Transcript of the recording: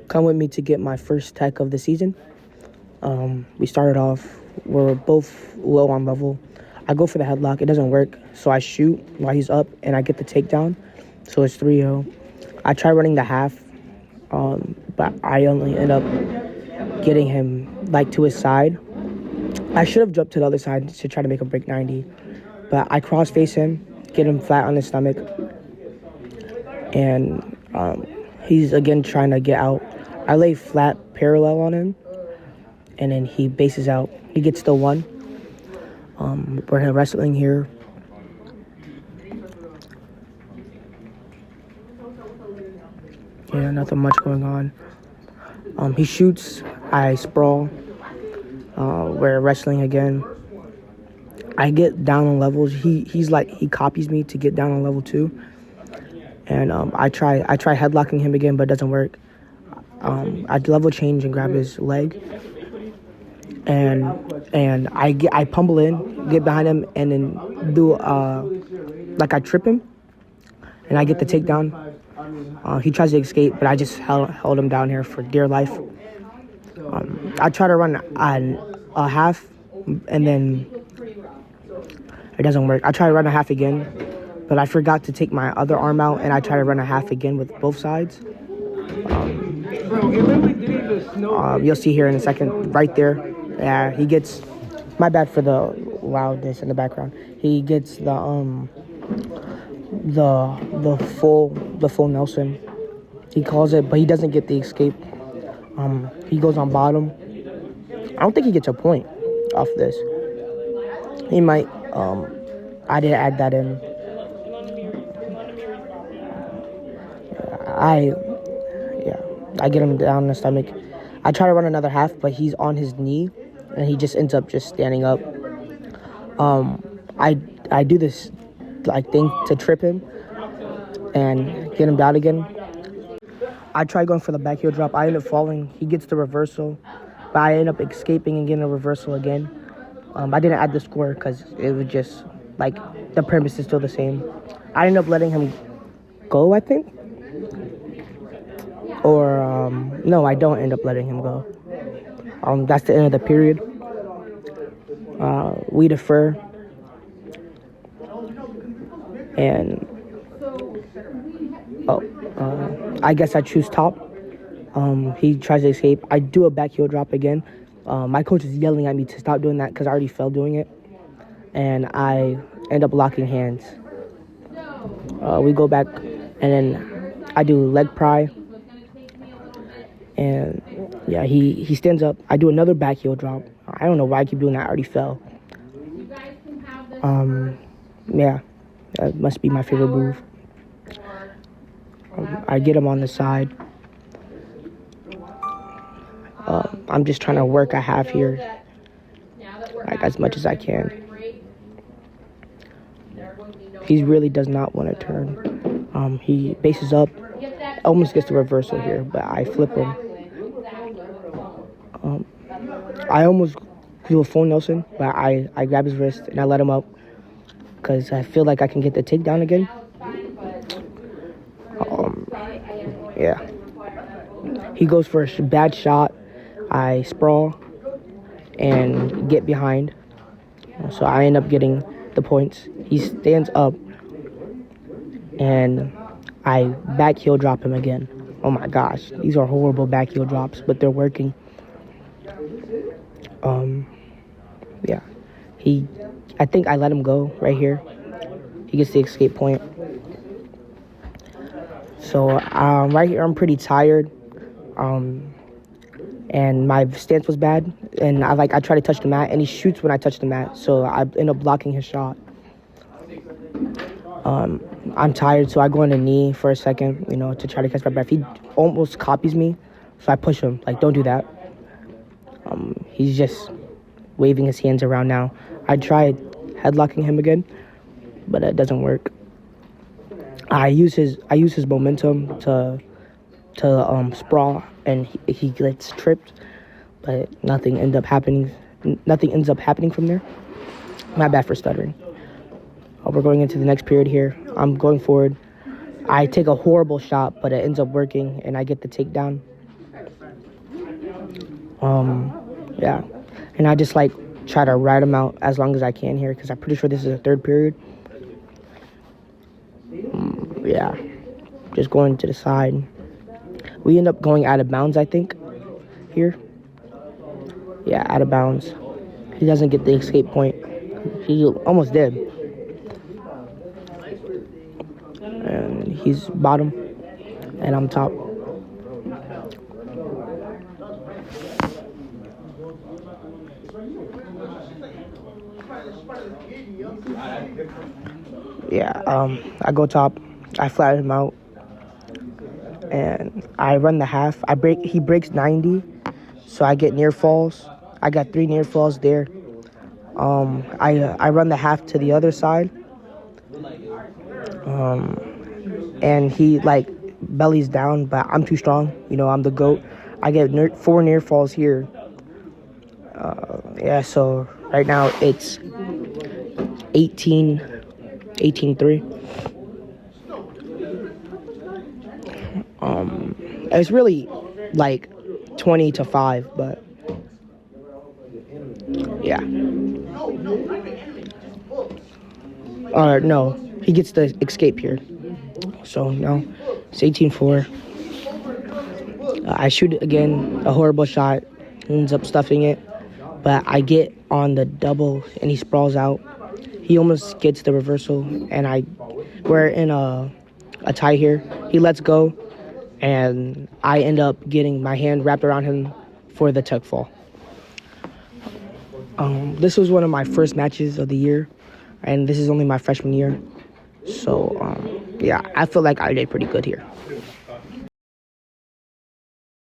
come with me to get my first tech of the season. We started off, we're both low on level. I go for the headlock, it doesn't work, so I shoot while he's up, and I get the takedown, so it's 3-0. I try running the half, but I only end up getting him, like, to his side. I should have jumped to the other side to try to make him break 90, but I cross-face him, get him flat on his stomach, and he's, again, trying to get out. I lay flat parallel on him, and then he bases out. He gets the 1. We're wrestling here. Yeah, nothing much going on. He shoots. I sprawl. We're wrestling again. I get down on levels. He copies me to get down on level 2. And I try headlocking him again, but it doesn't work. I level change and grab his leg. And I pummel in, get behind him, and then do I trip him, and I get the takedown. He tries to escape, but I just held him down here for dear life. I try to run a half, and then it doesn't work. I try to run a half again, but I forgot to take my other arm out, and I try to run a half again with both sides. You'll see here in a second, right there. Yeah, he gets. My bad for the loudness in the background. He gets the full Nelson. He calls it, but he doesn't get the escape. He goes on bottom. I don't think he gets a point off this. He might. I didn't add that in. I get him down in the stomach. I try to run another half, but he's on his knee, and he just ends up just standing up. I do this thing to trip him and get him down again. I try going for the back heel drop. I end up falling. He gets the reversal, but I end up escaping and getting a reversal again. I didn't add the score because it was just the premise is still the same. I end up letting him go, I think. Or, no, I don't end up letting him go. That's the end of the period. We defer. And, I guess I choose top. He tries to escape. I do a back heel drop again. My coach is yelling at me to stop doing that because I already fell doing it. And I end up locking hands. We go back, and then I do leg pry. And yeah, he stands up. I do another back heel drop. I don't know why I keep doing that. I already fell. Yeah, that must be my favorite move. I get him on the side. I'm just trying to work a half here, as much as I can. He really does not want to turn. He bases up. Almost gets the reversal here, but I flip him. I almost do a full Nelson, but I grab his wrist and I let him up because I feel like I can get the takedown again. Yeah. He goes for a bad shot. I sprawl and get behind. So I end up getting the points. He stands up and I back heel drop him again. Oh my gosh, these are horrible back heel drops, but they're working. Yeah. I think I let him go right here. He gets the escape point. So right here I'm pretty tired. And my stance was bad, and I try to touch the mat, and he shoots when I touch the mat, so I end up blocking his shot. I'm tired, so I go on the knee for a second, to try to catch my breath. He almost copies me, so I push him, don't do that. He's just waving his hands around now. I tried headlocking him again, but it doesn't work. I use his momentum to sprawl, and he gets tripped, but nothing ends up happening from there. My bad for stuttering. We're going into the next period here. I'm going forward. I take a horrible shot, but it ends up working, and I get the takedown. Yeah. And I just like try to ride him out as long as I can here because I'm pretty sure this is the third period. Yeah. Just going to the side. We end up going out of bounds, I think, here. Yeah, out of bounds. He doesn't get the escape point. He almost did. And he's bottom, and I'm top. Yeah, I go top. I flatten him out, and I run the half. He breaks 90, so I get near falls. I got 3 near falls there. I run the half to the other side. And he like bellies down, but I'm too strong. You know, I'm the GOAT. I get 4 near falls here. Yeah, so right now it's 18-3. It's really like 20-5, but yeah. No, he gets the escape here. So no, it's 18-4. I shoot it again, a horrible shot. He ends up stuffing it, but I get on the double and he sprawls out. He almost gets the reversal, and we're in a tie here. He lets go, and I end up getting my hand wrapped around him for the tuck fall. This was one of my first matches of the year, and this is only my freshman year. So, yeah, I feel like I did pretty good here.